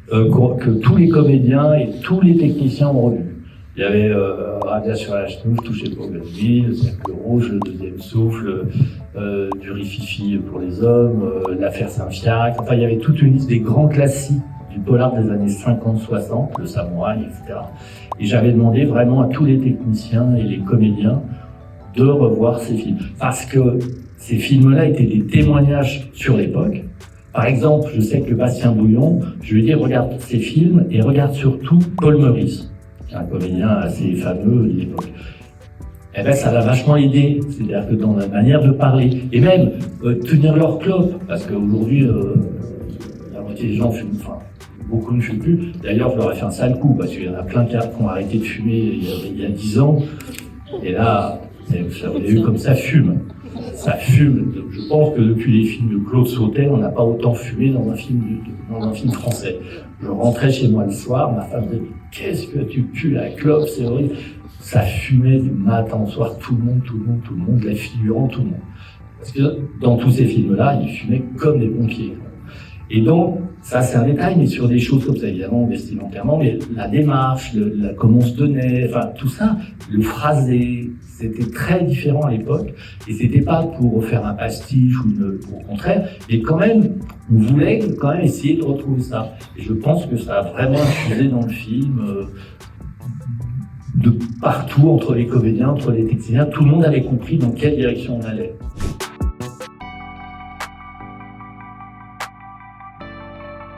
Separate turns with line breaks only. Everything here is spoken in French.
que tous les comédiens et tous les techniciens ont revu. Il y avait Radia sur la Chenouche, Touché pour Glenville, Cercle Rouge, Le Deuxième Souffle, du Rififi pour les hommes, L'Affaire Saint-Fiacre. Enfin, il y avait toute une liste des grands classiques du polar des années 50-60, Le Samouraï, etc. Et j'avais demandé vraiment à tous les techniciens et les comédiens de revoir ces films. Parce que ces films-là étaient des témoignages sur l'époque. Par exemple, je sais que Bastien Bouillon, je lui ai dit, regarde ces films et regarde surtout Paul Meurice, qui est un comédien assez fameux de l'époque. Eh ben, ça l'a vachement aidé, c'est-à-dire que dans la manière de parler, et même tenir leur clope, parce qu'aujourd'hui, la moitié des gens fument, enfin, beaucoup ne fument plus. D'ailleurs, je leur ai fait un sale coup, parce qu'il y en a plein qui ont arrêté de fumer il y a 10 ans, et là, vous avez vu comme ça fume. Ça fume. Je pense que depuis les films de Claude Sautet, on n'a pas autant fumé dans un film français. Je rentrais chez moi le soir, ma femme me disait « Qu'est-ce que tu pues la clope, c'est horrible !» Ça fumait du matin au soir, tout le monde, les figurants, tout le monde. Parce que dans tous ces films-là, ils fumaient comme des pompiers. Et donc, ça c'est un détail, mais sur des choses comme ça, évidemment, vestimentairement, mais la démarche, comment on se tenait, enfin tout ça, le phrasé, c'était très différent à l'époque, et c'était pas pour faire un pastiche ou au contraire, mais quand même, on voulait quand même essayer de retrouver ça. Et je pense que ça a vraiment infusé dans le film, de partout, entre les comédiens, entre les techniciens, tout le monde avait compris dans quelle direction on allait.